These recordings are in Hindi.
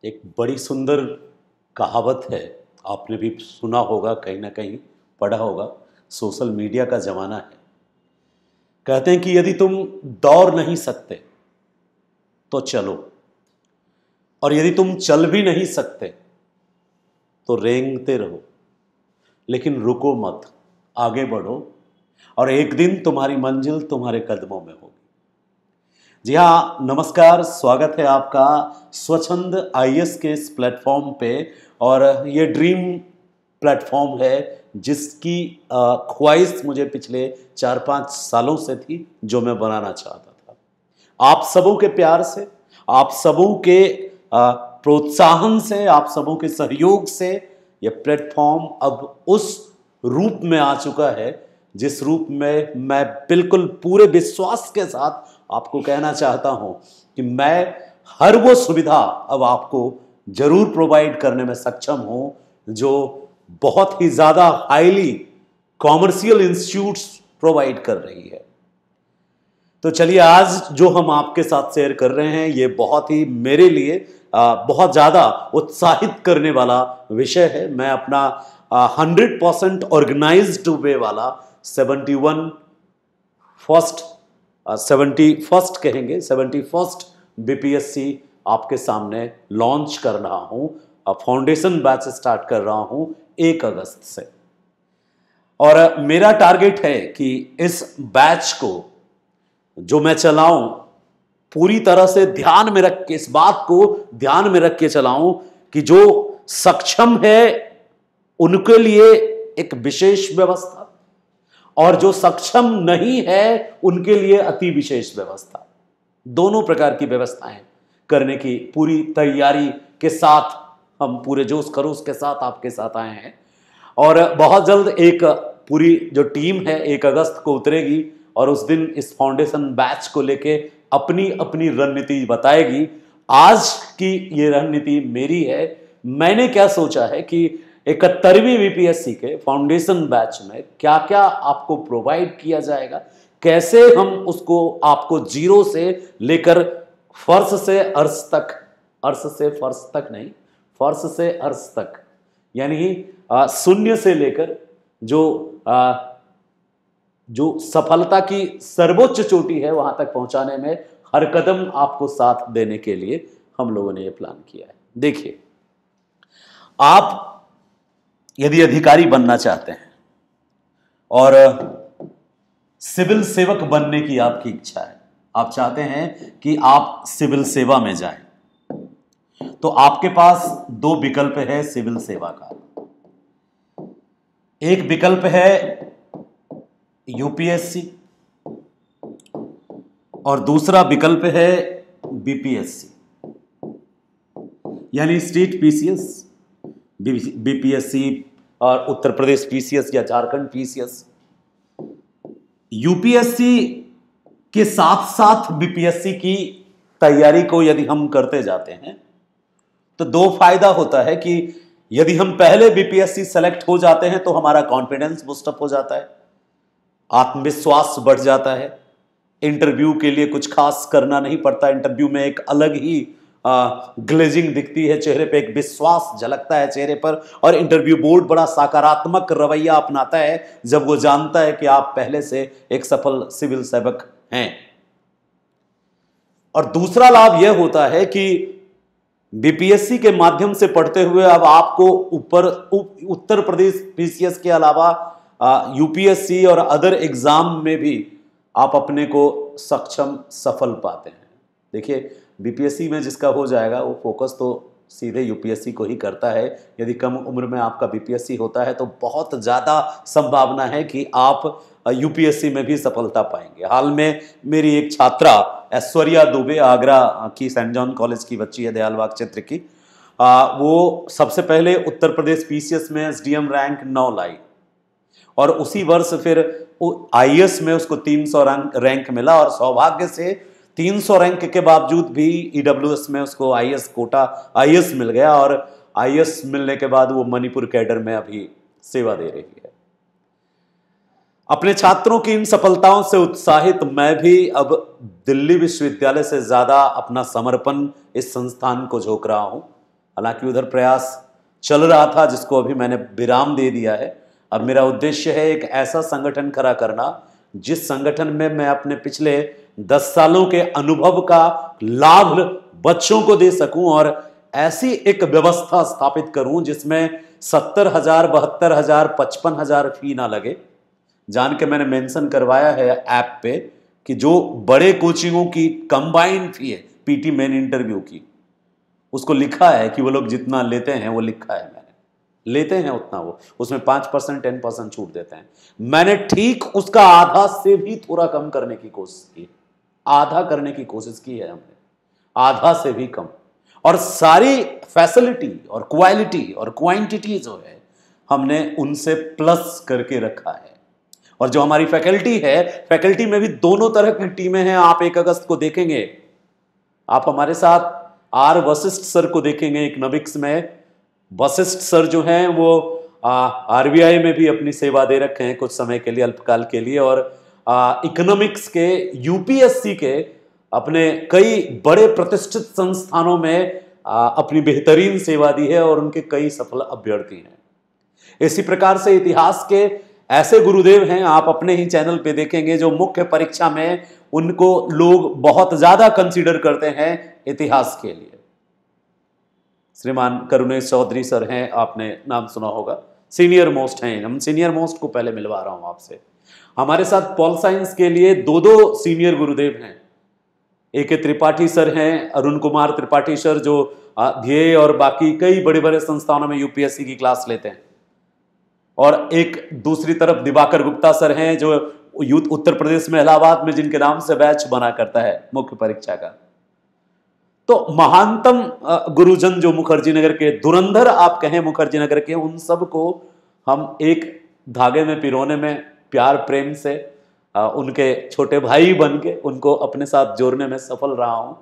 एक बड़ी सुंदर कहावत है, आपने भी सुना होगा, कहीं ना कहीं पढ़ा होगा। सोशल मीडिया का ज़माना है। कहते हैं कि यदि तुम दौड़ नहीं सकते तो चलो, और यदि तुम चल भी नहीं सकते तो रेंगते रहो, लेकिन रुको मत, आगे बढ़ो, और एक दिन तुम्हारी मंजिल तुम्हारे कदमों में होगी। जी हाँ, नमस्कार, स्वागत है आपका स्वच्छंद आईएएस के इस प्लेटफॉर्म पे। और ये ड्रीम प्लेटफॉर्म है जिसकी ख्वाहिश मुझे पिछले 4-5 सालों से थी, जो मैं बनाना चाहता था। आप सबों के प्यार से, आप सबों के प्रोत्साहन से, आप सबों के सहयोग से ये प्लेटफॉर्म अब उस रूप में आ चुका है जिस रूप में मैं बिल्कुल पूरे विश्वास के साथ आपको कहना चाहता हूं कि मैं हर वो सुविधा अब आपको जरूर प्रोवाइड करने में सक्षम हूं जो बहुत ही ज्यादा हाईली कॉमर्शियल इंस्टीट्यूट्स प्रोवाइड कर रही है। तो चलिए, आज जो हम आपके साथ शेयर कर रहे हैं ये बहुत ही मेरे लिए बहुत ज़्यादा उत्साहित करने वाला विषय है। मैं अपना 100% ऑर्गेनाइज्ड वे वाला 71st कहेंगे, 71st बीपीएससी आपके सामने लॉन्च कर रहा हूं। फाउंडेशन बैच स्टार्ट कर रहा हूं 1 अगस्त से, और मेरा टारगेट है कि इस बैच को जो मैं चलाऊं पूरी तरह से ध्यान में रख के, इस बात को ध्यान में रख के चलाऊं कि जो सक्षम है उनके लिए एक विशेष व्यवस्था, और जो सक्षम नहीं है उनके लिए अति विशेष व्यवस्था, दोनों प्रकार की व्यवस्थाएं करने की पूरी तैयारी के साथ हम पूरे जोश खरोश के साथ आपके साथ आए हैं। और बहुत जल्द एक पूरी जो टीम है 1 अगस्त को उतरेगी और उस दिन इस फाउंडेशन बैच को लेके अपनी अपनी रणनीति बताएगी। आज की ये रणनीति मेरी है। मैंने क्या सोचा है कि 71वीं बीपीएससी के फाउंडेशन बैच में क्या क्या आपको प्रोवाइड किया जाएगा, कैसे हम उसको आपको जीरो से लेकर फर्श से अर्श तक, अर्श से फर्श तक नहीं, फर्श से अर्श तक, यानी शून्य से लेकर जो सफलता की सर्वोच्च चोटी है वहां तक पहुंचाने में हर कदम आपको साथ देने के लिए हम लोगों ने यह प्लान किया है। देखिए, आप यदि अधिकारी बनना चाहते हैं और सिविल सेवक बनने की आपकी इच्छा है, आप चाहते हैं कि आप सिविल सेवा में जाएं, तो आपके पास 2 विकल्प है सिविल सेवा का। एक विकल्प है यूपीएससी और दूसरा विकल्प है बीपीएससी, यानी स्टेट पीसीएस, बीपीएससी और उत्तर प्रदेश पीसीएस या झारखंड पीसीएस। यूपीएससी के साथ साथ बीपीएससी की तैयारी को यदि हम करते जाते हैं तो 2 फायदा होता है कि यदि हम पहले बीपीएससी सेलेक्ट हो जाते हैं तो हमारा कॉन्फिडेंस बूस्टअप हो जाता है, आत्मविश्वास बढ़ जाता है, इंटरव्यू के लिए कुछ खास करना नहीं पड़ता। इंटरव्यू में एक अलग ही ग्लेजिंग दिखती है चेहरे पे, एक विश्वास झलकता है चेहरे पर, और इंटरव्यू बोर्ड बड़ा सकारात्मक रवैया अपनाता है जब वो जानता है कि आप पहले से एक सफल सिविल सेवक हैं। और दूसरा लाभ यह होता है कि बीपीएससी के माध्यम से पढ़ते हुए अब आपको उत्तर प्रदेश पीसीएस के अलावा यूपीएससी और अदर एग्जाम में भी आप अपने को सक्षम सफल पाते हैं। देखिए, बीपीएससी में जिसका हो जाएगा वो फोकस तो सीधे यूपीएससी को ही करता है। यदि कम उम्र में आपका बीपीएससी होता है तो बहुत ज़्यादा संभावना है कि आप यूपीएससी में भी सफलता पाएंगे। हाल में मेरी एक छात्रा ऐश्वर्या दुबे, आगरा की सेंट जॉन कॉलेज की बच्ची है, दयालबाग क्षेत्र की, वो सबसे पहले उत्तर प्रदेश पीसीएस में एसडीएम रैंक 9 लाई, और उसी वर्ष फिर आईएएस में उसको 300 रैंक मिला, और सौभाग्य से 300 रैंक के बावजूद भी ईडब्ल्यूएस में उसको आईएएस कोटा आईएएस मिल गया, और आईएएस मिलने के बाद वो मणिपुर कैडर में अभी सेवा दे रही है। अपने छात्रों की इन सफलताओं से उत्साहित मैं भी अब दिल्ली विश्वविद्यालय से ज्यादा अपना समर्पण इस संस्थान को झोंक रहा हूं। हालांकि उधर प्रयास चल रहा था जिसको अभी मैंने विराम दे दिया है। अब मेरा उद्देश्य है एक ऐसा संगठन खड़ा करना जिस संगठन में मैं अपने पिछले 10 सालों के अनुभव का लाभ बच्चों को दे सकूं और ऐसी एक व्यवस्था स्थापित करूं जिसमें 70,000, 72,000, 55,000 फी ना लगे। जान के मैंने मेंशन करवाया है ऐप पे कि जो बड़े कोचिंगों की कंबाइंड फी है पीटी मेन इंटरव्यू की, उसको लिखा है कि वो लोग जितना लेते हैं, वो लिखा है मैंने, लेते हैं उतना, वो उसमें 5%, 10% छूट देते हैं। मैंने ठीक उसका आधा से भी थोड़ा कम करने की कोशिश की, आधा करने की कोशिश की है हमने, आधा से भी कम। और सारी फैसिलिटी और क्वालिटी और क्वांटिटी जो है हमने उनसे प्लस करके रखा है। और जो हमारी फैकल्टी है, फैकल्टी में भी दोनों तरह की टीमें हैं। आप 1 अगस्त को देखेंगे, आप हमारे साथ आर वशिष्ठ सर को देखेंगे इकोनॉमिक्स में। वशिष्ठ सर जो हैं वो आरबीआई में भी अपनी सेवा दे रखे हैं कुछ समय के लिए, अल्पकाल के लिए, और इकोनॉमिक्स के यूपीएससी के अपने कई बड़े प्रतिष्ठित संस्थानों में अपनी बेहतरीन सेवा दी है और उनके कई सफल अभ्यर्थी हैं। इसी प्रकार से इतिहास के ऐसे गुरुदेव हैं, आप अपने ही चैनल पे देखेंगे, जो मुख्य परीक्षा में उनको लोग बहुत ज्यादा कंसीडर करते हैं इतिहास के लिए। श्रीमान करुणेश चौधरी सर हैं, आपने नाम सुना होगा, सीनियर मोस्ट हैं। हम सीनियर मोस्ट को पहले मिलवा रहा हूं आपसे। हमारे साथ पॉल साइंस के लिए 2 सीनियर गुरुदेव हैं। ए.के. त्रिपाठी सर हैं, अरुण कुमार त्रिपाठी सर, जो ध्येय और बाकी कई बड़े बड़े संस्थानों में यूपीएससी की क्लास लेते हैं। और एक दूसरी तरफ दिवाकर गुप्ता सर हैं, जो यूथ उत्तर प्रदेश में इलाहाबाद में जिनके नाम से बैच बना करता है मुख्य परीक्षा का। तो महानतम गुरुजन जो मुखर्जी नगर के, धुरंधर आप कहें मुखर्जी नगर के, उन सब को हम एक धागे में पिरोने में प्यार प्रेम से उनके छोटे भाई बन के उनको अपने साथ जोड़ने में सफल रहा हूं।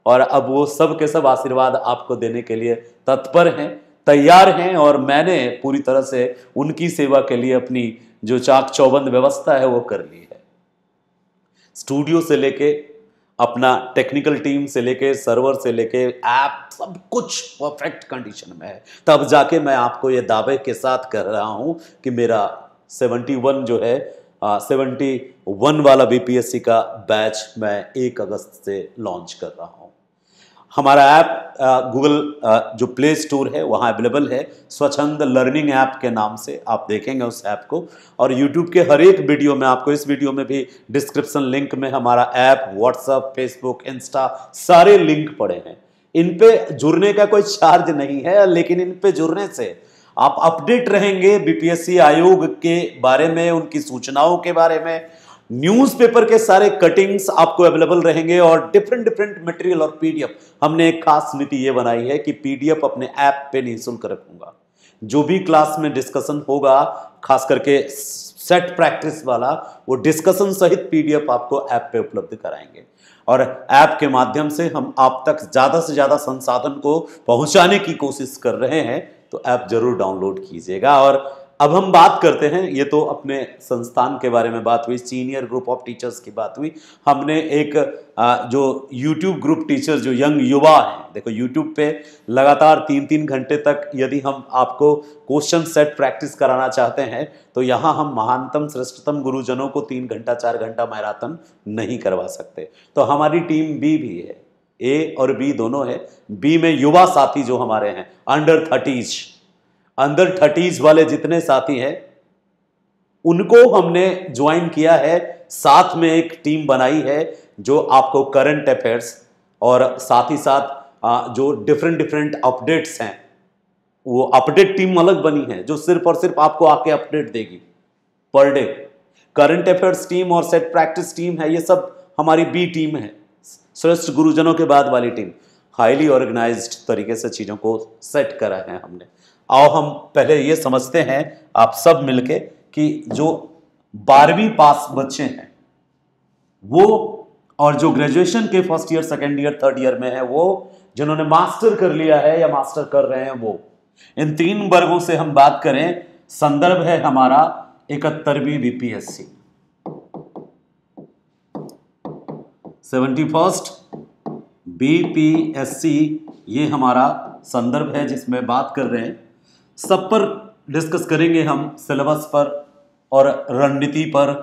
और अब वो सब के सब आशीर्वाद आपको देने के लिए तत्पर हैं, तैयार हैं, और मैंने पूरी तरह से उनकी सेवा के लिए अपनी जो चाक चौबंद व्यवस्था है वो कर ली है। स्टूडियो से लेके अपना टेक्निकल टीम से लेके सर्वर से लेके ऐप, सब कुछ परफेक्ट कंडीशन में है। तब जाके मैं आपको ये दावे के साथ कह रहा हूं कि मेरा 71 जो है 71 वाला बीपीएससी का बैच मैं 1 अगस्त से लॉन्च कर रहा हूं। हमारा ऐप गूगल जो प्ले स्टोर है वहाँ अवेलेबल है, स्वच्छंद लर्निंग ऐप के नाम से आप देखेंगे उस ऐप को। और यूट्यूब के हर एक वीडियो में, आपको इस वीडियो में भी डिस्क्रिप्शन लिंक में हमारा ऐप, व्हाट्सएप, फेसबुक, इंस्टा, सारे लिंक पड़े हैं। इन पे जुड़ने का कोई चार्ज नहीं है, लेकिन इन पे जुड़ने से आप अपडेट रहेंगे बीपीएससी आयोग के बारे में, उनकी सूचनाओं के बारे में। न्यूज़पेपर के सारे कटिंग्स आपको अवेलेबल रहेंगे और डिफरेंट मटेरियल और पीडीएफ। हमने एक खास नीति ये बनाई है कि पीडीएफ अपने ऐप पे निःशुल्क रखूंगा। जो भी क्लास में डिस्कशन होगा, खास करके सेट प्रैक्टिस वाला, वो डिस्कशन सहित पीडीएफ आपको ऐप पे उपलब्ध कराएंगे। और ऐप के माध्यम से हम आप तक ज़्यादा से ज़्यादा संसाधन को पहुंचाने की कोशिश कर रहे हैं, तो ऐप जरूर डाउनलोड कीजिएगा। और अब हम बात करते हैं, ये तो अपने संस्थान के बारे में बात हुई, सीनियर ग्रुप ऑफ टीचर्स की बात हुई। हमने एक जो यूट्यूब ग्रुप टीचर, जो यंग युवा हैं, देखो यूट्यूब पे लगातार 3-3 घंटे तक यदि हम आपको क्वेश्चन सेट प्रैक्टिस कराना चाहते हैं, तो यहाँ हम महानतम श्रेष्ठतम गुरुजनों को 3 घंटा 4 घंटा मैराथन नहीं करवा सकते। तो हमारी टीम बी भी है, ए और बी दोनों है। बी में युवा साथी जो हमारे हैं, अंडर 30s वाले जितने साथी हैं, उनको हमने ज्वाइन किया है। साथ में एक टीम बनाई है जो आपको करंट अफेयर्स और साथ ही साथ जो डिफरेंट अपडेट्स हैं, वो अपडेट टीम अलग बनी है जो सिर्फ और सिर्फ आपको आके अपडेट देगी per day. Current affairs team और सेट प्रैक्टिस टीम है, ये सब हमारी बी टीम है, श्रेष्ठ गुरुजनों के बाद वाली टीम। हाईली ऑर्गेनाइज्ड तरीके से चीज़ों को सेट करा है हमने। आओ हम पहले ये समझते हैं आप सब मिलके कि जो 12वीं पास बच्चे हैं वो, और जो ग्रेजुएशन के first year, second year, third year में है वो, जिन्होंने मास्टर कर लिया है या मास्टर कर रहे हैं वो, इन 3 वर्गों से हम बात करें। संदर्भ है हमारा 71वीं बीपीएससी, 71st बीपीएससी, ये हमारा संदर्भ है जिसमें बात कर रहे हैं, सब पर डिस्कस करेंगे हम, सिलेबस पर और रणनीति पर।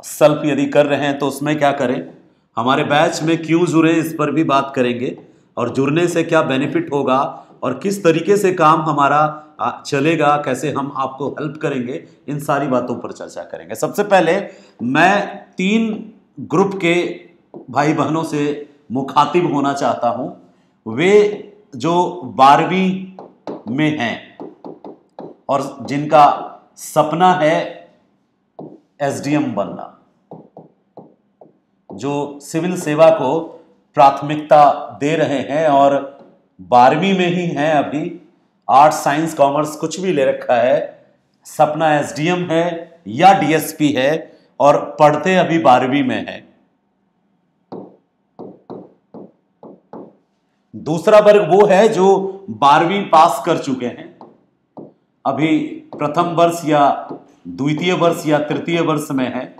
सेल्फ यदि कर रहे हैं तो उसमें क्या करें, हमारे बैच में क्यों जुड़े इस पर भी बात करेंगे, और जुड़ने से क्या बेनिफिट होगा और किस तरीके से काम हमारा चलेगा, कैसे हम आपको हेल्प करेंगे, इन सारी बातों पर चर्चा करेंगे। सबसे पहले मैं 3 ग्रुप के भाई बहनों से मुखातिब होना चाहता हूं, वे जो 12वीं में हैं और जिनका सपना है एसडीएम बनना, जो सिविल सेवा को प्राथमिकता दे रहे हैं और 12वीं में ही हैं, अभी आर्ट्स साइंस कॉमर्स कुछ भी ले रखा है, सपना एसडीएम है या डीएसपी है और पढ़ते अभी 12वीं में है। दूसरा वर्ग वो है जो 12वीं पास कर चुके हैं, अभी प्रथम वर्ष या द्वितीय वर्ष या तृतीय वर्ष में है,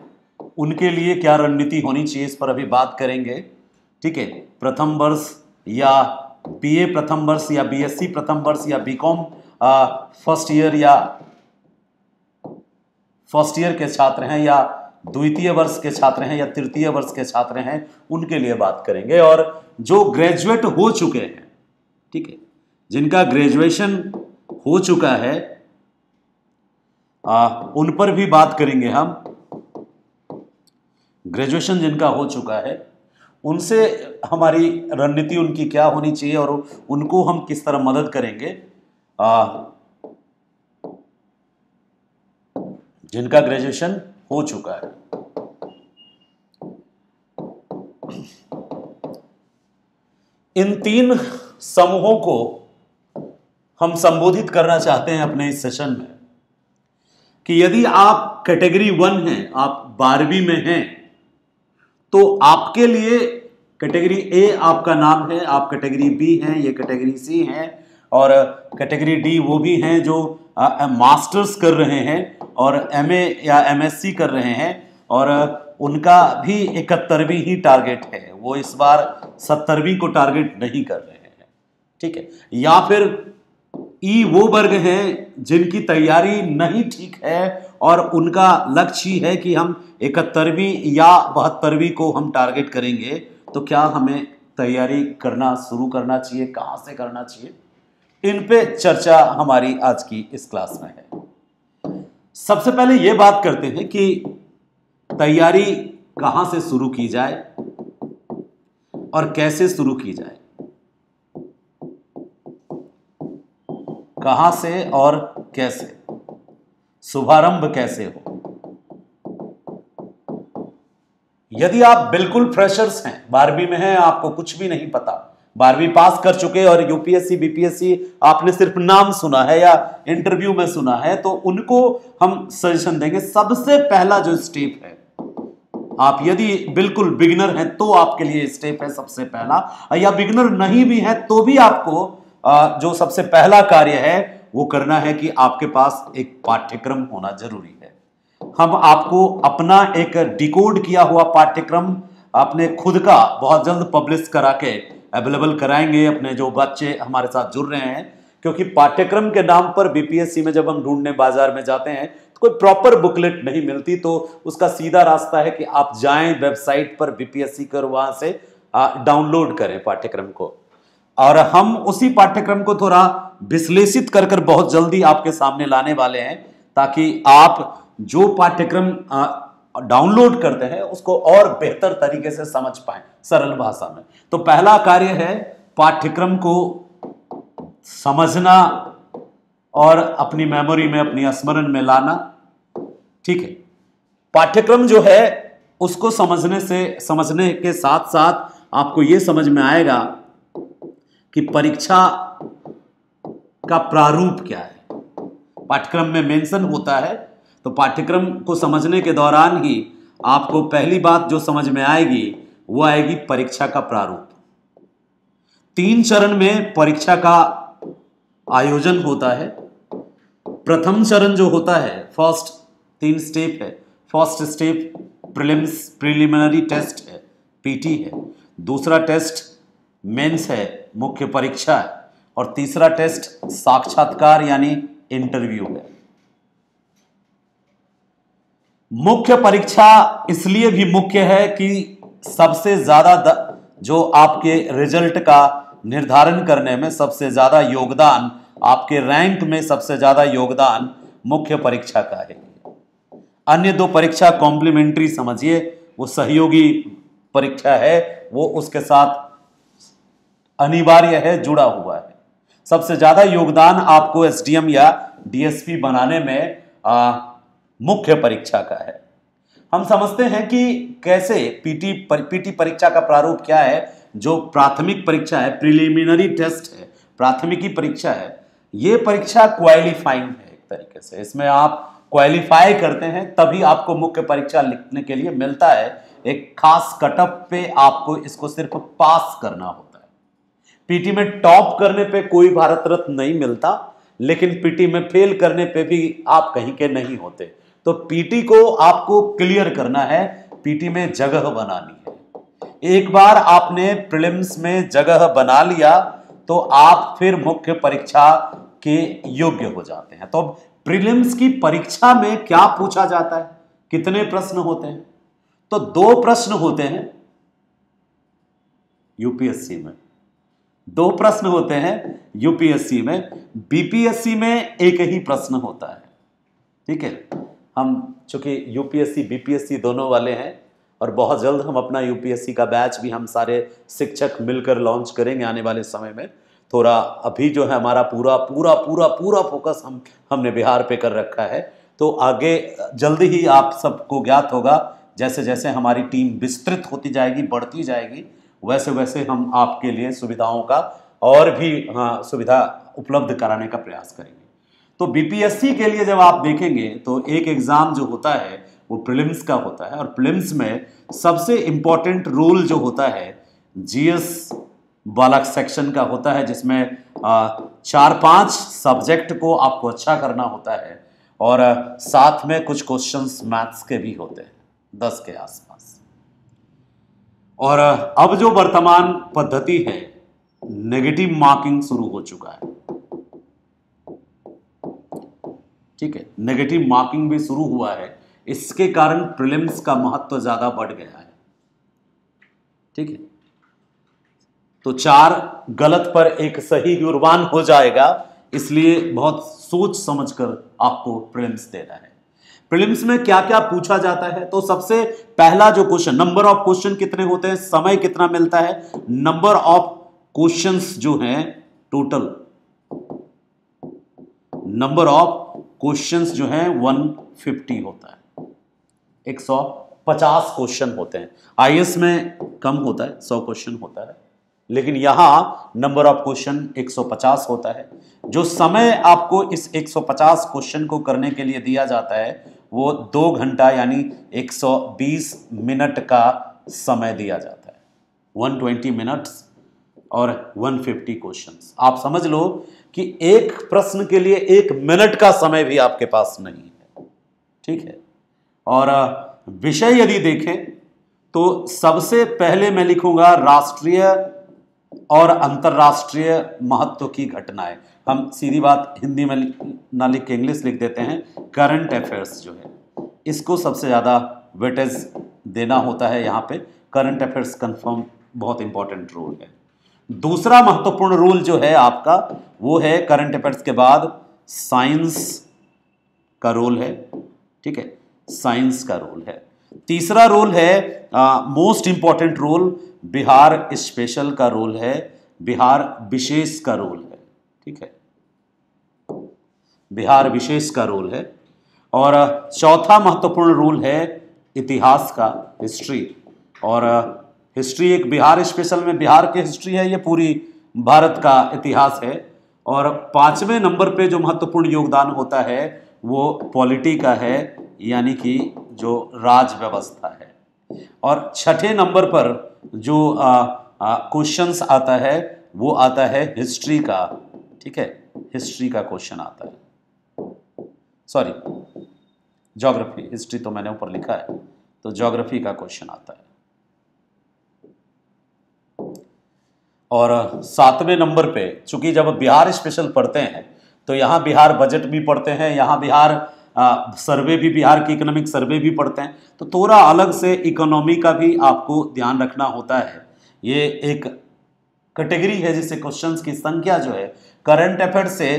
उनके लिए क्या रणनीति होनी चाहिए इस पर अभी बात करेंगे। ठीक है, प्रथम वर्ष या बीए प्रथम वर्ष या बीएससी प्रथम वर्ष या बीकॉम फर्स्ट ईयर या फर्स्ट ईयर के छात्र हैं या द्वितीय वर्ष के छात्र हैं या तृतीय वर्ष के छात्र हैं, उनके लिए बात करेंगे। और जो ग्रेजुएट हो चुके हैं, ठीक है, जिनका ग्रेजुएशन हो चुका है, उन पर भी बात करेंगे हम। ग्रेजुएशन जिनका हो चुका है उनसे हमारी रणनीति उनकी क्या होनी चाहिए और उनको हम किस तरह मदद करेंगे। जिनका ग्रेजुएशन हो चुका है, इन 3 समूहों को हम संबोधित करना चाहते हैं अपने इस सेशन में कि यदि आप कैटेगरी 1 हैं, आप 12वीं में हैं, तो आपके लिए कैटेगरी ए आपका नाम है, आप कैटेगरी बी हैं, ये कैटेगरी सी हैं, और कैटेगरी डी वो भी हैं जो मास्टर्स कर रहे हैं और एमए या एमएससी कर रहे हैं, और उनका भी 71वीं ही टारगेट है, वो इस बार 70वीं को टारगेट नहीं कर रहे हैं। ठीक है, या फिर ई वो वर्ग हैं जिनकी तैयारी नहीं ठीक है और उनका लक्ष्य ही है कि हम 71वीं या 72वीं को हम टारगेट करेंगे, तो क्या हमें तैयारी करना शुरू करना चाहिए, कहां से करना चाहिए, इन पे चर्चा हमारी आज की इस क्लास में है। सबसे पहले ये बात करते हैं कि तैयारी कहां से शुरू की जाए और कैसे शुरू की जाए, कहां से और कैसे, शुभारंभ कैसे हो। यदि आप बिल्कुल फ्रेशर्स हैं, 12वीं में हैं, आपको कुछ भी नहीं पता, 12वीं पास कर चुके और यूपीएससी बीपीएससी आपने सिर्फ नाम सुना है या इंटरव्यू में सुना है, तो उनको हम सजेशन देंगे। सबसे पहला जो स्टेप है, आप यदि बिल्कुल बिगिनर हैं तो आपके लिए स्टेप है सबसे पहला, या बिगिनर नहीं भी है तो भी आपको जो सबसे पहला कार्य है वो करना है कि आपके पास एक पाठ्यक्रम होना जरूरी है। हम आपको अपना एक डिकोड किया हुआ पाठ्यक्रम अपने खुद का बहुत जल्द पब्लिश करा के अवेलेबल कराएंगे अपने जो बच्चे हमारे साथ जुड़ रहे हैं, क्योंकि पाठ्यक्रम के नाम पर बीपीएससी में जब हम ढूंढने बाजार में जाते हैं तो कोई प्रॉपर बुकलेट नहीं मिलती, तो उसका सीधा रास्ता है कि आप जाएं वेबसाइट पर बीपीएससी कर, वहां से डाउनलोड करें पाठ्यक्रम को, और हम उसी पाठ्यक्रम को थोड़ा विश्लेषित कर कर बहुत जल्दी आपके सामने लाने वाले हैं, ताकि आप जो पाठ्यक्रम डाउनलोड करते हैं उसको और बेहतर तरीके से समझ पाएं सरल भाषा में। तो पहला कार्य है पाठ्यक्रम को समझना और अपनी मेमोरी में, अपनी स्मरण में लाना। ठीक है, पाठ्यक्रम जो है उसको समझने के साथ साथ आपको यह समझ में आएगा कि परीक्षा का प्रारूप क्या है। पाठ्यक्रम में मेंशन होता है, तो पाठ्यक्रम को समझने के दौरान ही आपको पहली बात जो समझ में आएगी वो आएगी परीक्षा का प्रारूप। 3 चरण में परीक्षा का आयोजन होता है। प्रथम चरण जो होता है, फर्स्ट 3 स्टेप है। फर्स्ट स्टेप प्रिलिमिनरी टेस्ट है, पीटी है। दूसरा टेस्ट मेंस है, मुख्य परीक्षा है। और तीसरा टेस्ट साक्षात्कार यानी इंटरव्यू है। मुख्य परीक्षा इसलिए भी मुख्य है कि सबसे ज्यादा जो आपके रिजल्ट का निर्धारण करने में सबसे ज्यादा योगदान, आपके रैंक में सबसे ज्यादा योगदान मुख्य परीक्षा का है। अन्य दो परीक्षा कॉम्प्लीमेंट्री समझिए, वो सहयोगी परीक्षा है, वो उसके साथ अनिवार्य है, जुड़ा हुआ है। सबसे ज्यादा योगदान आपको एसडीएम या डीएसपी बनाने में मुख्य परीक्षा का है। हम समझते हैं कि कैसे पीटी परीक्षा का प्रारूप क्या है। जो प्राथमिक परीक्षा है, प्रिलिमिनरी टेस्ट है, प्राथमिकी परीक्षा है, यह परीक्षा क्वालिफाइंग है एक तरीके से। इसमें आप क्वालिफाई करते हैं तभी आपको मुख्य परीक्षा लिखने के लिए मिलता है। एक खास कटअप पे आपको इसको सिर्फ पास करना होता है। पीटी में टॉप करने पे कोई भारत रत्न नहीं मिलता, लेकिन पीटी में फेल करने पे भी आप कहीं के नहीं होते। तो पीटी को आपको क्लियर करना है, पीटी में जगह बनानी है। एक बार आपने प्रीलिम्स में जगह बना लिया तो आप फिर मुख्य परीक्षा के योग्य हो जाते हैं। तो प्रीलिम्स की परीक्षा में क्या पूछा जाता है, कितने प्रश्न होते हैं? तो 2 प्रश्न होते हैं यूपीएससी में, 2 प्रश्न होते हैं यूपीएससी में। बीपीएससी में एक ही प्रश्न होता है। ठीक है, हम चूंकि यूपीएससी बीपीएससी दोनों वाले हैं और बहुत जल्द हम अपना यूपीएससी का बैच भी हम सारे शिक्षक मिलकर लॉन्च करेंगे आने वाले समय में। थोड़ा अभी जो है हमारा पूरा पूरा पूरा पूरा फोकस हमने बिहार पे कर रखा है। तो आगे जल्दी ही आप सबको ज्ञात होगा, जैसे जैसे हमारी टीम विस्तृत होती जाएगी, बढ़ती जाएगी, वैसे वैसे हम आपके लिए सुविधाओं का और भी सुविधा उपलब्ध कराने का प्रयास करेंगे। तो बीपीएससी के लिए जब आप देखेंगे तो एक एग्जाम जो होता है वो प्रीलिम्स का होता है, और प्रीलिम्स में सबसे इंपॉर्टेंट रूल जो होता है जीएस वाला सेक्शन का होता है, जिसमें 4-5 सब्जेक्ट को आपको अच्छा करना होता है, और साथ में कुछ क्वेश्चंस मैथ्स के भी होते हैं 10 के आसपास। और अब जो वर्तमान पद्धति है, नेगेटिव मार्किंग शुरू हो चुका है। ठीक है, नेगेटिव मार्किंग भी शुरू हुआ है। इसके कारण प्रीलिम्स का महत्व ज्यादा बढ़ गया है। ठीक है, तो 4 गलत पर एक सही गुरबान हो जाएगा, इसलिए बहुत सोच समझकर आपको प्रीलिम्स देना है। प्रीलिम्स में क्या क्या पूछा जाता है? तो सबसे पहला जो क्वेश्चन, नंबर ऑफ क्वेश्चन कितने होते हैं, समय कितना मिलता है। नंबर ऑफ क्वेश्चंस जो हैं टोटल, नंबर ऑफ क्वेश्चंस जो हैं 150 होता है, 150 क्वेश्चन होते हैं। आईएएस में कम होता है, 100 क्वेश्चन होता है, लेकिन यहां नंबर ऑफ क्वेश्चन 150 होता है। जो समय आपको इस 150 क्वेश्चन को करने के लिए दिया जाता है वो 2 घंटा यानी 120 मिनट का समय दिया जाता है। 120 मिनट्स और 150 क्वेश्चंस। आप समझ लो कि एक प्रश्न के लिए 1 मिनट का समय भी आपके पास नहीं है। ठीक है, और विषय यदि देखें तो सबसे पहले मैं लिखूंगा राष्ट्रीय और अंतरराष्ट्रीय महत्व की घटनाएं। हम सीधी बात हिंदी में ना लिख के इंग्लिश लिख देते हैं। करंट अफेयर्स जो है, इसको सबसे ज़्यादा वेटेज देना होता है। यहाँ पे करंट अफेयर्स कंफर्म बहुत इंपॉर्टेंट रोल है। दूसरा महत्वपूर्ण रूल जो है आपका वो है करंट अफेयर्स के बाद साइंस का रोल है। ठीक है, साइंस का रोल है। तीसरा रोल है most important role, Bihar special का रोल है, बिहार विशेष का रोल है। ठीक है, बिहार विशेष का रोल है। और चौथा महत्वपूर्ण रूल है इतिहास का, हिस्ट्री। और हिस्ट्री एक बिहार स्पेशल में बिहार की हिस्ट्री है, ये पूरी भारत का इतिहास है। और 5वें नंबर पे जो महत्वपूर्ण योगदान होता है वो पॉलिटी का है, यानी कि जो राज व्यवस्था है। और 6ठे नंबर पर जो क्वेश्चंस आता है वो आता है हिस्ट्री का। ठीक है, हिस्ट्री का क्वेश्चन आता है, सॉरी ज्योग्राफी, हिस्ट्री तो मैंने ऊपर लिखा है, तो ज्योग्राफी का क्वेश्चन आता है। और 7वें नंबर पे, चूंकि जब बिहार स्पेशल पढ़ते हैं तो यहाँ बिहार बजट भी पढ़ते हैं, यहाँ बिहार सर्वे भी, बिहार की इकोनॉमिक सर्वे भी पढ़ते हैं, तो थोड़ा अलग से इकोनॉमी का भी आपको ध्यान रखना होता है। ये एक कैटेगरी है जिससे क्वेश्चंस की संख्या जो है करंट अफेयर से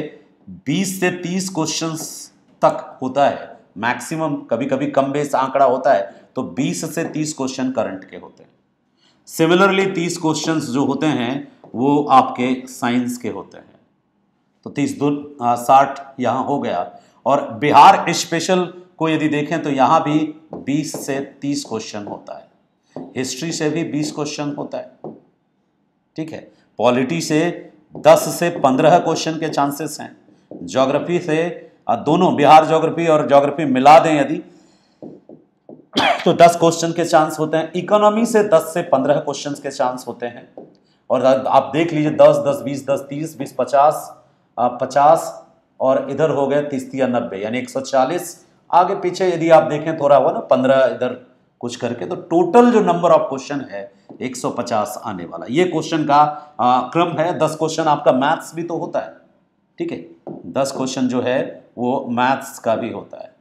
20 से 30 क्वेश्चंस तक होता है मैक्सिमम, कभी कभी कम बेस आंकड़ा होता है, तो 20 से 30 क्वेश्चन करंट के होते हैं। सिमिलरली 30 क्वेश्चंस जो होते हैं वो आपके साइंस के होते हैं, तो 30 दूर 60 यहाँ हो गया। और बिहार स्पेशल को यदि देखें तो यहाँ भी 20 से 30 क्वेश्चन होता है। हिस्ट्री से भी 20 क्वेश्चन होता है, ठीक है। पॉलिटी से 10 से 15 क्वेश्चन के चांसेस हैं। ज्योग्राफी से दोनों बिहार ज्योग्राफी और ज्योग्राफी मिला दें यदि तो 10 क्वेश्चन के चांस होते हैं। इकोनॉमी से 10 से 15 क्वेश्चन के चांस होते हैं। और आप देख लीजिए 10, 10, 20, 10, 30, 20, 50, 50 और इधर हो गए 30, 30, 90 यानी 140। आगे पीछे यदि आप देखें थोड़ा हुआ ना 15 इधर कुछ करके, तो टोटल जो नंबर ऑफ क्वेश्चन है 150 आने वाला। ये क्वेश्चन का क्रम है। 10 क्वेश्चन आपका मैथ्स भी तो होता है, ठीक है। 10 क्वेश्चन जो है वो मैथ्स का भी होता है।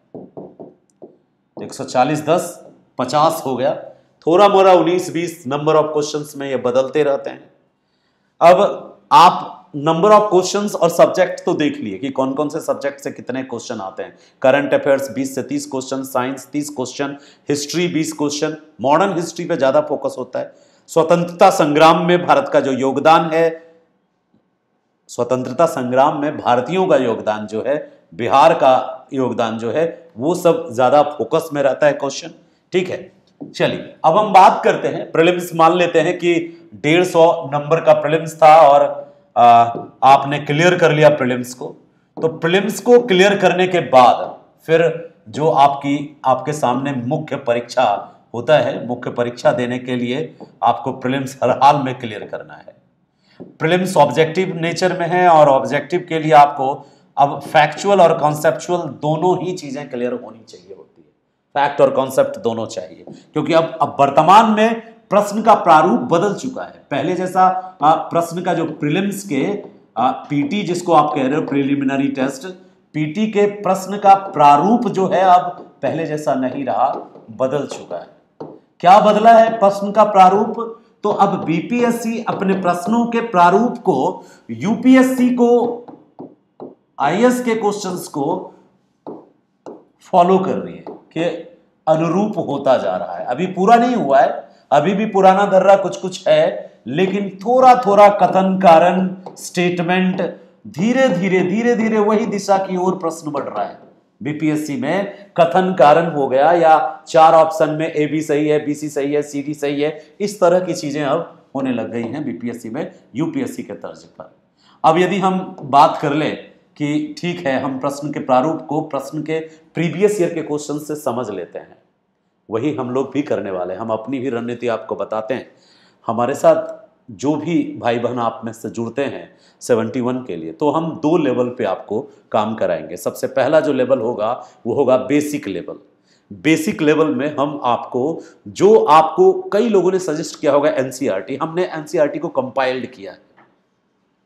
140, 10, 50 हो गया। थोड़ा मोड़ा 19, 20 नंबर ऑफ क्वेश्चंस में ये बदलते रहते हैं। अब आप नंबर ऑफ क्वेश्चंस और सब्जेक्ट तो देख लिए कि कौन कौन से सब्जेक्ट से कितने क्वेश्चन आते हैं। करंट अफेयर्स 20 से 30 question, science 30 question, history 20 question, modern history पे ज्यादा फोकस होता है। स्वतंत्रता संग्राम में भारत का जो योगदान है, स्वतंत्रता संग्राम में भारतीयों का योगदान जो है, बिहार का योगदान जो है, वो सब ज्यादा फोकस में रहता है क्वेश्चन, ठीक है। चलिए अब हम बात करते हैं प्रीलिम्स। मान लेते हैं कि 150 नंबर का प्रीलिम्स था और आपने क्लियर कर लिया प्रीलिम्स को। तो प्रीलिम्स को क्लियर करने के बाद फिर जो आपके सामने मुख्य परीक्षा होता है, मुख्य परीक्षा देने के लिए आपको प्रीलिम्स हर हाल में क्लियर करना है। प्रीलिम्स ऑब्जेक्टिव नेचर में है और ऑब्जेक्टिव के लिए आपको अब फैक्चुअल और कॉन्सेप्चुअल दोनों ही चीजें क्लियर होनी चाहिए होती है। फैक्ट और कॉन्सेप्ट दोनों चाहिए, क्योंकि अब वर्तमान में प्रश्न का प्रारूप बदल चुका है। पहले जैसा प्रश्न का जो प्रीलिम्स के पीटी जिसको आप कह रहे हो प्रिलिमिनरी टेस्ट, पीटी के प्रश्न का प्रारूप जो है अब पहले जैसा नहीं रहा, बदल चुका है। क्या बदला है प्रश्न का प्रारूप? तो अब बीपीएससी अपने प्रश्नों के प्रारूप को यूपीएससी को, आईएएस के क्वेश्चंस को फॉलो कर रही है कि अनुरूप होता जा रहा है। अभी पूरा नहीं हुआ है, अभी भी पुराना दर्रा कुछ कुछ है, लेकिन थोड़ा थोड़ा कथन कारण स्टेटमेंट धीरे धीरे वही दिशा की ओर प्रश्न बढ़ रहा है। बीपीएससी में कथन कारण हो गया, या 4 ऑप्शन में ए बी सही है, बीसी सही है, सी डी सही है, इस तरह की चीजें अब होने लग गई हैं बीपीएससी में यूपीएससी के तर्ज पर। अब यदि हम बात कर ले कि ठीक है, हम प्रश्न के प्रारूप को प्रश्न के प्रीवियस ईयर के क्वेश्चन से समझ लेते हैं, वही हम लोग भी करने वाले हैं। हम अपनी भी रणनीति आपको बताते हैं। हमारे साथ जो भी भाई बहन आप में से जुड़ते हैं 71 के लिए, तो हम 2 लेवल पे आपको काम कराएंगे। सबसे पहला जो लेवल होगा वो होगा बेसिक लेवल। बेसिक लेवल में हम आपको कई लोगों ने सजेस्ट किया होगा एनसीईआरटी, हमने एनसीईआरटी को कंपाइल्ड किया है।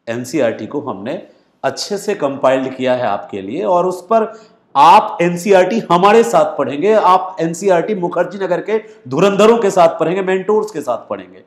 एनसीईआरटी को हमने अच्छे से कंपाइल्ड किया है आपके लिए, और उस पर आप एनसीईआरटी हमारे साथ पढ़ेंगे। आप एनसीईआरटी मुखर्जी नगर के धुरंधरों के साथ पढ़ेंगे, मेंटोर्स के साथ पढ़ेंगे।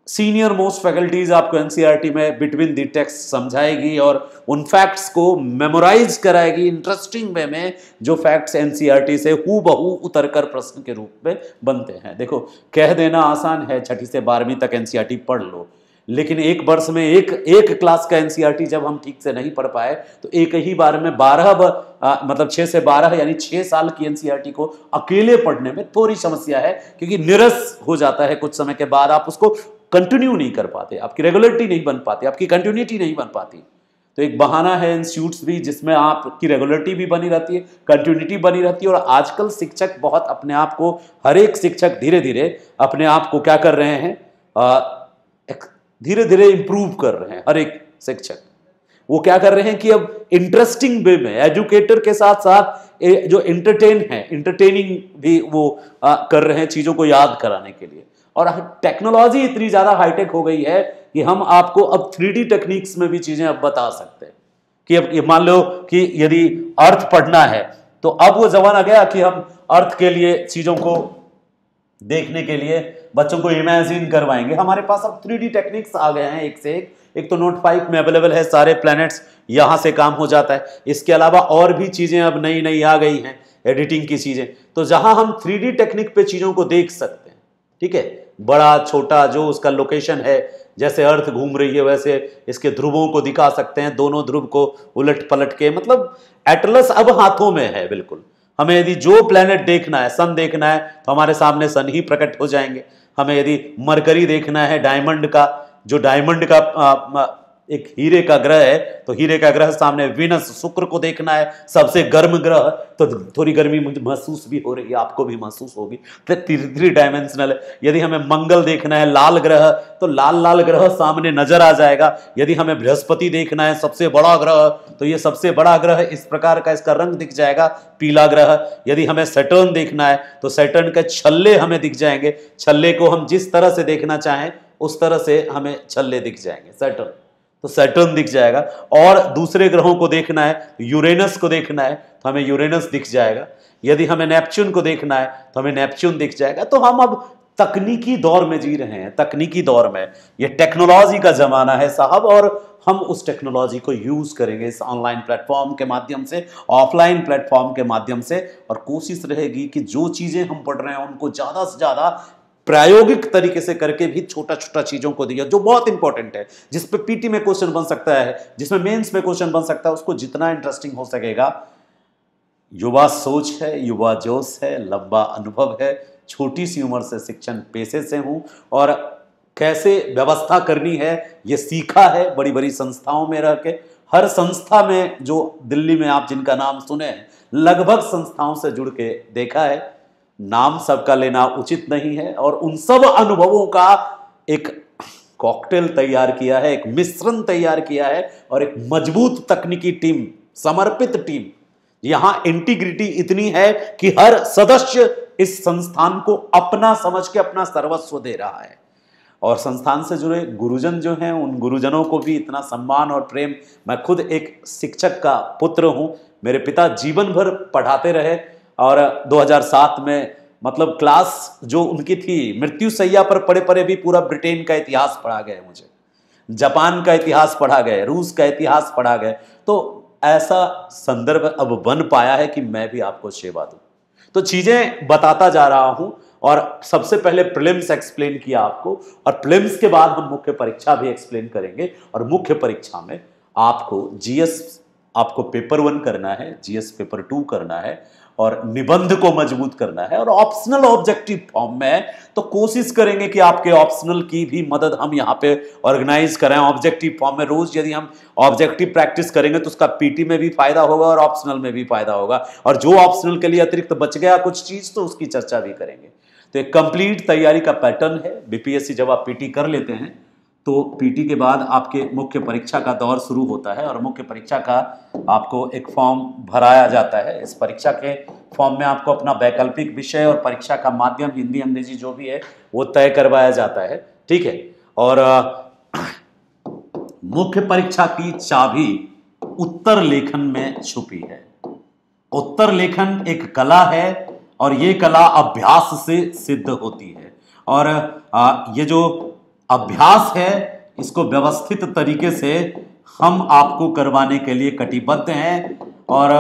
सीनियर मोस्ट फैकल्टीज आपको एनसीईआरटी में बिटवीन द टेक्स्ट समझाएगी और उन फैक्ट्स को मेमोराइज कराएगी इंटरेस्टिंग वे में, जो फैक्ट्स एनसीईआरटी से हूबहू उतरकर प्रश्न के रूप में बनते हैं। देखो, कह देना आसान है 6ठी से 12वीं तक एनसीईआरटी पढ़ लो, लेकिन एक वर्ष में एक क्लास का एनसीईआरटी जब हम ठीक से नहीं पढ़ पाए तो एक ही बार में 12 6 से 12 यानी 6 साल की एनसीईआरटी को अकेले पढ़ने में थोड़ी समस्या है, क्योंकि निरस हो जाता है कुछ समय के बाद। आप उसको कंटिन्यू नहीं कर पाते, आपकी रेगुलरिटी नहीं बन पाती, आपकी कंटिन्यूटी नहीं बन पाती। तो एक बहाना है इंस्टीट्यूट्स भी जिसमें आपकी रेगुलरिटी भी बनी रहती है, कंटिन्यूटी बनी रहती है। और आजकल शिक्षक बहुत अपने आप को, हर एक शिक्षक धीरे धीरे अपने आप को क्या कर रहे हैं, धीरे धीरे इंप्रूव कर रहे हैं। हर एक शिक्षक वो क्या कर रहे हैं कि अब इंटरेस्टिंग वे में एजुकेटर के साथ साथ जो एंटरटेनिंग भी वो कर रहे हैं चीजों को याद कराने के लिए। और टेक्नोलॉजी इतनी ज़्यादा हाईटेक हो गई है कि हम आपको अब 3D टेक्निक्स में भी चीज़ें अब बता सकते हैं कि अब ये मान लो कि यदि अर्थ पढ़ना है तो अब वो जमाना गया कि हम अर्थ के लिए चीज़ों को देखने के लिए बच्चों को इमेजिन करवाएंगे। हमारे पास अब 3D टेक्निक्स आ गए हैं एक से एक तो नोट 5 में अवेलेबल है, सारे प्लैनेट्स यहां से काम हो जाता है। इसके अलावा और भी चीज़ें अब नई नई आ गई हैं, एडिटिंग की चीज़ें, तो जहां हम 3D टेक्निक पे चीज़ों को देख सकते हैं, ठीक है, बड़ा छोटा जो उसका लोकेशन है, जैसे अर्थ घूम रही है वैसे इसके ध्रुवों को दिखा सकते हैं, दोनों ध्रुव को उलट पलट के, मतलब एटलस अब हाथों में है बिल्कुल। हमें यदि जो प्लेनेट देखना है, सन देखना है, तो हमारे सामने सन ही प्रकट हो जाएंगे। हमें यदि मरकरी देखना है, डायमंड का, जो डायमंड का एक हीरे का ग्रह है, तो हीरे का ग्रह सामने, विनस शुक्र को देखना है, सबसे गर्म ग्रह, तो थोड़ी गर्मी मुझे महसूस भी हो रही है, आपको भी महसूस होगी, तो 3 डायमेंशनल है। यदि हमें मंगल देखना है, लाल ग्रह, तो लाल लाल ग्रह सामने नजर आ जाएगा। यदि हमें बृहस्पति देखना है, सबसे बड़ा ग्रह, तो ये सबसे बड़ा ग्रह इस प्रकार का इसका रंग दिख जाएगा, पीला ग्रह। यदि हमें सैटर्न देखना है तो सैटर्न के छल्ले हमें दिख जाएंगे, छल्ले को हम जिस तरह से देखना चाहें उस तरह से हमें छल्ले दिख जाएंगे, सैटर्न, तो सैटर्न दिख जाएगा। और दूसरे ग्रहों को देखना है, यूरेनस को देखना है तो हमें यूरेनस दिख जाएगा। यदि हमें नेपच्यून को देखना है तो हमें नेपच्यून दिख जाएगा। तो हम अब तकनीकी दौर में जी रहे हैं, तकनीकी दौर में, ये टेक्नोलॉजी का जमाना है साहब, और हम उस टेक्नोलॉजी को यूज करेंगे इस ऑनलाइन प्लेटफॉर्म के माध्यम से, ऑफलाइन प्लेटफॉर्म के माध्यम से, और कोशिश रहेगी कि जो चीजें हम पढ़ रहे हैं उनको ज्यादा से ज्यादा प्रायोगिक तरीके से करके भी छोटा छोटा चीजों को दिया, जो बहुत इंपॉर्टेंट है, जिस पे पीटी में क्वेश्चन बन सकता है, जिसमें मेंस में क्वेश्चन बन सकता है, उसको जितना इंटरेस्टिंग हो सकेगा। युवा सोच है, युवा जोश है, लंबा अनुभव है, छोटी सी उम्र से शिक्षण पेशे से हूं, और कैसे व्यवस्था करनी है ये सीखा है बड़ी बड़ी संस्थाओं में रह के। हर संस्था में, जो दिल्ली में आप जिनका नाम सुने हैं, लगभग संस्थाओं से जुड़ के देखा है। नाम सबका लेना उचित नहीं है, और उन सब अनुभवों का एक कॉकटेल तैयार किया है, एक मिश्रण तैयार किया है, और एक मजबूत तकनीकी टीम, समर्पित टीम। यहां इंटीग्रिटी इतनी है कि हर सदस्य इस संस्थान को अपना समझ के अपना सर्वस्व दे रहा है, और संस्थान से जुड़े गुरुजन जो हैं, उन गुरुजनों को भी इतना सम्मान और प्रेम। मैं खुद एक शिक्षक का पुत्र हूं, मेरे पिता जीवन भर पढ़ाते रहे, और 2007 में मतलब क्लास जो उनकी थी, मृत्यु सैया पर पड़े पड़े भी पूरा ब्रिटेन का इतिहास पढ़ा गए, मुझे जापान का इतिहास पढ़ा गए, रूस का इतिहास पढ़ा गए। तो ऐसा संदर्भ अब बन पाया है कि मैं भी आपको सेवा दूं, तो चीजें बताता जा रहा हूं। और सबसे पहले प्रीलिम्स एक्सप्लेन किया आपको, और प्रीलिम्स के बाद हम मुख्य परीक्षा भी एक्सप्लेन करेंगे। और मुख्य परीक्षा में आपको जीएस, आपको पेपर 1 करना है, जीएस पेपर 2 करना है, और निबंध को मजबूत करना है, और ऑप्शनल ऑब्जेक्टिव फॉर्म में तो कोशिश करेंगे कि आपके ऑप्शनल की भी मदद हम यहाँ पे ऑर्गेनाइज करें। ऑब्जेक्टिव फॉर्म में रोज यदि हम ऑब्जेक्टिव प्रैक्टिस करेंगे तो उसका पीटी में भी फायदा होगा और ऑप्शनल में भी फायदा होगा, और जो ऑप्शनल के लिए अतिरिक्त बच गया कुछ चीज तो उसकी चर्चा भी करेंगे। तो एक कंप्लीट तैयारी का पैटर्न है। बीपीएससी जब आप पीटी कर लेते हैं तो पीटी के बाद आपके मुख्य परीक्षा का दौर शुरू होता है, और मुख्य परीक्षा का आपको एक फॉर्म भराया जाता है। इस परीक्षा के फॉर्म में आपको अपना वैकल्पिक विषय और परीक्षा का माध्यम, हिंदी अंग्रेजी जो भी है वो तय करवाया जाता है, ठीक है। और मुख्य परीक्षा की चाबी उत्तर लेखन में छुपी है। उत्तर लेखन एक कला है, और ये कला अभ्यास से सिद्ध होती है, और ये जो अभ्यास है इसको व्यवस्थित तरीके से हम आपको करवाने के लिए कटिबद्ध हैं, और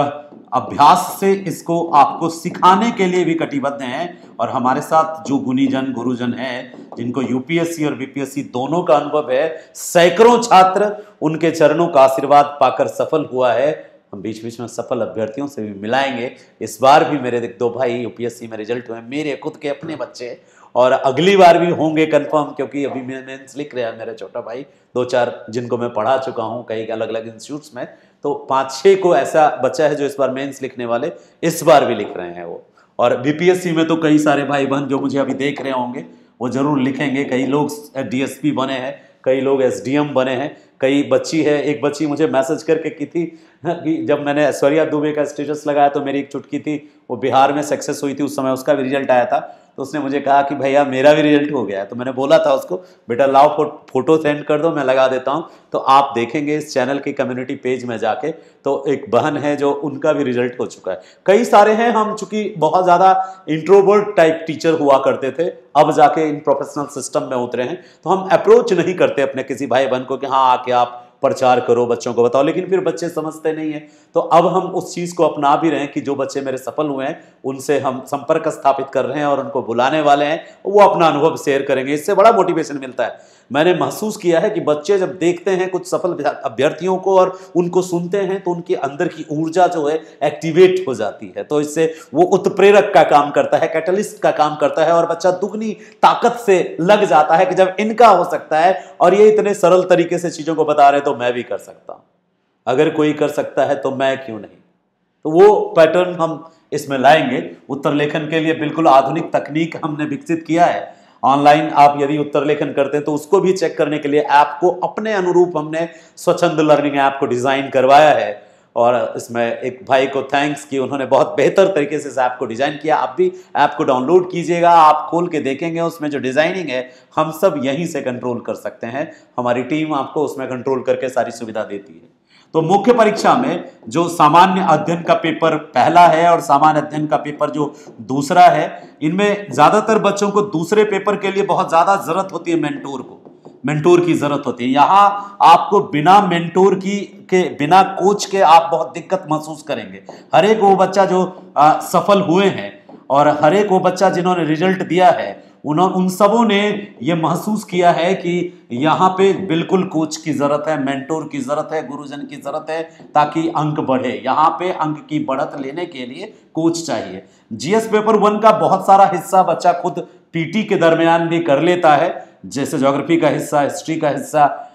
अभ्यास से इसको आपको सिखाने के लिए भी कटिबद्ध हैं। और हमारे साथ जो गुणीजन गुरुजन हैं, जिनको यूपीएससी और बीपीएससी दोनों का अनुभव है, सैकड़ों छात्र उनके चरणों का आशीर्वाद पाकर सफल हुआ है। हम बीच बीच में सफल अभ्यर्थियों से भी मिलाएंगे। इस बार भी मेरे 2 भाई यूपीएससी में रिजल्ट हुए, मेरे खुद के अपने बच्चे, और अगली बार भी होंगे कंफर्म, क्योंकि अभी मेंस लिख रहा है मेरा छोटा भाई, 2-4 जिनको मैं पढ़ा चुका हूं कई अलग अलग इंस्टीट्यूट्स में, तो 5-6 को ऐसा बच्चा है जो इस बार मेंस लिखने वाले इस बार भी लिख रहे हैं वो। और बीपीएससी में तो कई सारे भाई बहन जो मुझे अभी देख रहे होंगे वो जरूर लिखेंगे। कई लोग डीएसपी बने हैं, कई लोग एसडीएम बने हैं, कई बच्ची है, एक बच्ची मुझे मैसेज करके की थी कि जब मैंने ऐश्वर्या दुबे का स्टेटस लगाया तो मेरी एक चुटकी थी, वो बिहार में सक्सेस हुई थी, उस समय उसका भी रिजल्ट आया था। तो उसने मुझे कहा कि भैया मेरा भी रिजल्ट हो गया है। तो मैंने बोला था उसको, बेटा लाओ फोटो सेंड कर दो, मैं लगा देता हूँ। तो आप देखेंगे इस चैनल की कम्युनिटी पेज में जाके, तो एक बहन है जो उनका भी रिजल्ट हो चुका है। कई सारे हैं, हम चूंकि बहुत ज़्यादा इंट्रोवर्ट टाइप टीचर हुआ करते थे, अब जाके इन प्रोफेशनल सिस्टम में उतरे हैं, तो हम अप्रोच नहीं करते अपने किसी भाई बहन को कि हाँ आके आप प्रचार करो, बच्चों को बताओ, लेकिन फिर बच्चे समझते नहीं है। तो अब हम उस चीज़ को अपना भी रहे हैं कि जो बच्चे मेरे सफल हुए हैं उनसे हम संपर्क स्थापित कर रहे हैं और उनको बुलाने वाले हैं, वो अपना अनुभव शेयर करेंगे। इससे बड़ा मोटिवेशन मिलता है। मैंने महसूस किया है कि बच्चे जब देखते हैं कुछ सफल अभ्यर्थियों को और उनको सुनते हैं, तो उनके अंदर की ऊर्जा जो है एक्टिवेट हो जाती है। तो इससे वो उत्प्रेरक का काम करता है, कैटलिस्ट का काम करता है, और बच्चा दुगनी ताकत से लग जाता है कि जब इनका हो सकता है और ये इतने सरल तरीके से चीजों को बता रहे तो मैं भी कर सकता हूं। अगर कोई कर सकता है तो मैं क्यों नहीं। तो वो पैटर्न हम इसमें लाएंगे। उत्तर लेखन के लिए बिल्कुल आधुनिक तकनीक हमने विकसित किया है। ऑनलाइन आप यदि उत्तर लेखन करते हैं तो उसको भी चेक करने के लिए ऐप को अपने अनुरूप हमने स्वच्छंद लर्निंग ऐप को डिजाइन करवाया है। और इसमें एक भाई को थैंक्स कि उन्होंने बहुत बेहतर तरीके से इस ऐप को डिजाइन किया। आप भी ऐप को डाउनलोड कीजिएगा, आप खोल के देखेंगे उसमें जो डिजाइनिंग है हम सब यहीं से कंट्रोल कर सकते हैं। हमारी टीम आपको उसमें कंट्रोल करके सारी सुविधा देती है। तो मुख्य परीक्षा में जो सामान्य अध्ययन का पेपर पहला है और सामान्य अध्ययन का पेपर जो दूसरा है, इनमें ज्यादातर बच्चों को दूसरे पेपर के लिए बहुत ज्यादा जरूरत होती है, मेंटोर की जरूरत होती है। यहां आपको बिना मेंटोर के बिना कोच के आप बहुत दिक्कत महसूस करेंगे। हर एक वो बच्चा जो सफल हुए हैं और हर एक वो बच्चा जिन्होंने रिजल्ट दिया है, उन सबों ने ये महसूस किया है कि यहाँ पे बिल्कुल कोच की जरूरत है, मेंटोर की जरूरत है, गुरुजन की जरूरत है, ताकि अंक बढ़े। यहाँ पे अंक की बढ़त लेने के लिए कोच चाहिए। जीएस पेपर 1 का बहुत सारा हिस्सा बच्चा खुद पीटी के दरमियान भी कर लेता है, जैसे ज्योग्राफी का हिस्सा, हिस्ट्री का हिस्सा।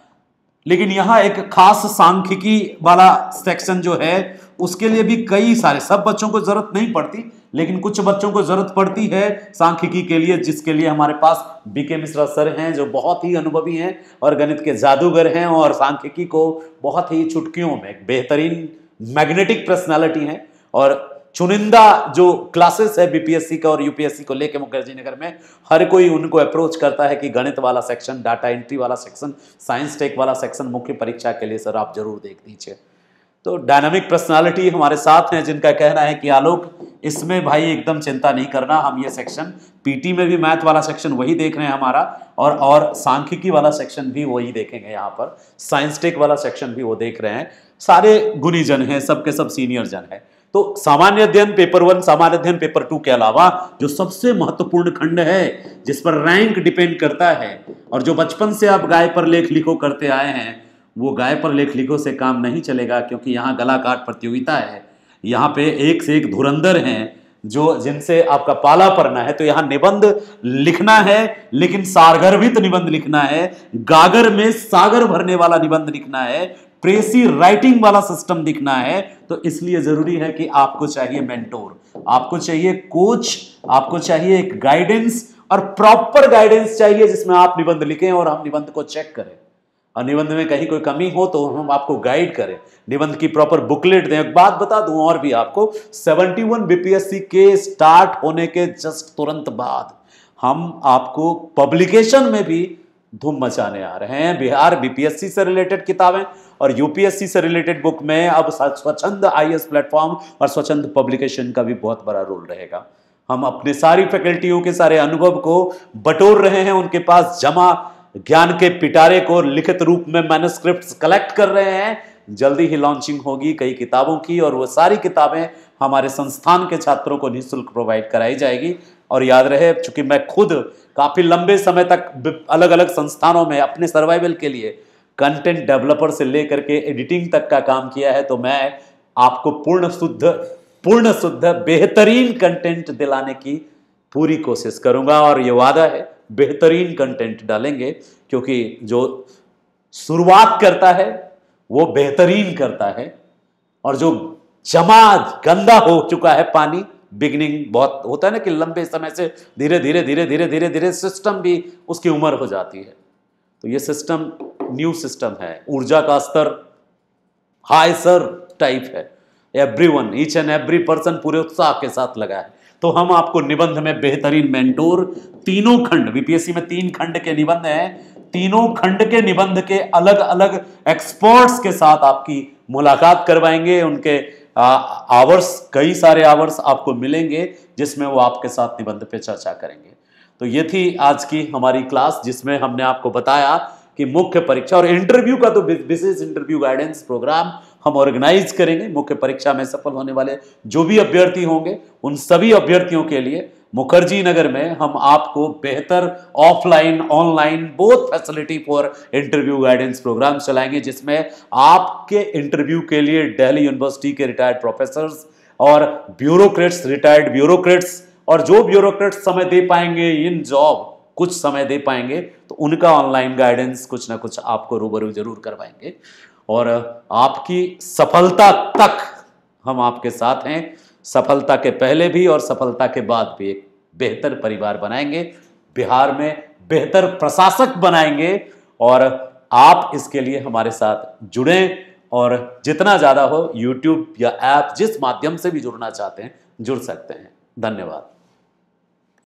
लेकिन यहाँ एक खास सांख्यिकी वाला सेक्शन जो है उसके लिए भी कई सारे, सब बच्चों को जरूरत नहीं पड़ती, लेकिन कुछ बच्चों को जरूरत पड़ती है सांख्यिकी के लिए, जिसके लिए हमारे पास बीके मिश्रा सर हैं जो बहुत ही अनुभवी हैं और गणित के जादूगर हैं और सांख्यिकी को बहुत ही चुटकियों में बेहतरीन मैग्नेटिक पर्सनालिटी हैं। और चुनिंदा जो क्लासेस है बीपीएससी का और यूपीएससी को लेके मुखर्जी नगर में, हर कोई उनको अप्रोच करता है कि गणित वाला सेक्शन, डाटा एंट्री वाला सेक्शन, साइंस टेक वाला सेक्शन मुख्य परीक्षा के लिए सर आप जरूर देख दीजिए। तो डायनामिक पर्सनालिटी हमारे साथ हैं जिनका कहना है कि आलोक इसमें भाई एकदम चिंता नहीं करना, हम ये सेक्शन पीटी में भी मैथ वाला सेक्शन वही देख रहे हैं हमारा, और सांख्यिकी वाला सेक्शन भी वही देखेंगे, यहाँ पर साइंस टेक वाला सेक्शन भी वो देख रहे हैं। सारे गुणीजन हैं, सबके सब सीनियर जन है। तो सामान्य अध्ययन पेपर 1, सामान्य अध्ययन पेपर 2 के अलावा जो सबसे महत्वपूर्ण खंड है जिस पर रैंक डिपेंड करता है, और जो बचपन से आप गाय पर लेख लिखो करते आए हैं, वो गाय पर लेख लिखो से काम नहीं चलेगा, क्योंकि यहाँ गला काट प्रतियोगिता है। यहाँ पे एक से एक धुरंधर हैं जो जिनसे आपका पाला पड़ना है। तो यहाँ निबंध लिखना है, लेकिन सारगर्भित निबंध लिखना है, गागर में सागर भरने वाला निबंध लिखना है, प्रेसी राइटिंग वाला सिस्टम दिखना है। तो इसलिए जरूरी है कि आपको चाहिए मेंटोर, आपको चाहिए कोच, आपको चाहिए एक गाइडेंस, और प्रॉपर गाइडेंस चाहिए जिसमें आप निबंध लिखें और हम निबंध को चेक करें, और निबंध में कहीं कोई कमी हो तो हम आपको गाइड करें, निबंध की प्रॉपर बुकलेट दें। एक बात बता दूं और भी आपको, 71 बीपीएससी के स्टार्ट होने के जस्ट तुरंत बाद हम आपको पब्लिकेशन में भी धूम मचाने आ रहे हैं। बिहार बीपीएससी से रिलेटेड किताबें और यूपीएससी से रिलेटेड बुक में अब स्वच्छंद आईएएस प्लेटफॉर्म और स्वच्छंद पब्लिकेशन का भी बहुत बड़ा रोल रहेगा। हम अपने सारी फैकल्टियों के सारे अनुभव को बटोर रहे हैं, उनके पास जमा ज्ञान के पिटारे को लिखित रूप में मैन्युस्क्रिप्ट्स कलेक्ट कर रहे हैं। जल्दी ही लॉन्चिंग होगी कई किताबों की, और वो सारी किताबें हमारे संस्थान के छात्रों को निःशुल्क प्रोवाइड कराई जाएगी। और याद रहे, चूंकि मैं खुद काफी लंबे समय तक अलग अलग संस्थानों में अपने सर्वाइवल के लिए कंटेंट डेवलपर से लेकर के एडिटिंग तक का काम किया है, तो मैं आपको पूर्ण शुद्ध बेहतरीन कंटेंट दिलाने की पूरी कोशिश करूंगा। और ये वादा है बेहतरीन कंटेंट डालेंगे, क्योंकि जो शुरुआत करता है वो बेहतरीन करता है, और जो जमा गंदा हो चुका है पानी, बिगनिंग बहुत होता है ना कि लंबे समय से धीरे धीरे धीरे धीरे धीरे धीरे सिस्टम भी उसकी उम्र हो जाती है। तो ये सिस्टम न्यू सिस्टम है, ऊर्जा का स्तर हाई सर टाइप है, everyone, each and every person पूरे उत्साह के साथ लगा है। तो हम आपको निबंध में बेहतरीन मेंटोर, तीनों खंड, बीपीएससी में 3 खंड के निबंध हैं, तीनों खंड के निबंध के अलग अलग एक्सपर्ट्स के साथ आपकी मुलाकात करवाएंगे। उनके आवर्स, कई सारे आवर्स आपको मिलेंगे जिसमें वो आपके साथ निबंध पे चर्चा करेंगे। तो ये थी आज की हमारी क्लास, जिसमें हमने आपको बताया कि मुख्य परीक्षा और इंटरव्यू का तो विशेष इंटरव्यू गाइडेंस प्रोग्राम हम ऑर्गेनाइज करेंगे। मुख्य परीक्षा में सफल होने वाले जो भी अभ्यर्थी होंगे, उन सभी अभ्यर्थियों के लिए मुखर्जी नगर में हम आपको बेहतर offline online both facility for interview guidance program चलाएंगे, जिसमें आपके इंटरव्यू के लिए दिल्ली यूनिवर्सिटी के रिटायर्ड प्रोफेसर्स और ब्यूरोक्रेट्स, रिटायर्ड ब्यूरोक्रेट्स, और जो ब्यूरोक्रेट्स समय दे पाएंगे इन जॉब, कुछ समय दे पाएंगे, तो उनका ऑनलाइन गाइडेंस कुछ ना कुछ आपको रूबरू जरूर करवाएंगे। और आपकी सफलता तक हम आपके साथ हैं। सफलता के पहले भी और सफलता के बाद भी एक बेहतर परिवार बनाएंगे, बिहार में बेहतर प्रशासक बनाएंगे। और आप इसके लिए हमारे साथ जुड़ें, और जितना ज़्यादा हो यूट्यूब या ऐप, जिस माध्यम से भी जुड़ना चाहते हैं जुड़ सकते हैं। धन्यवाद।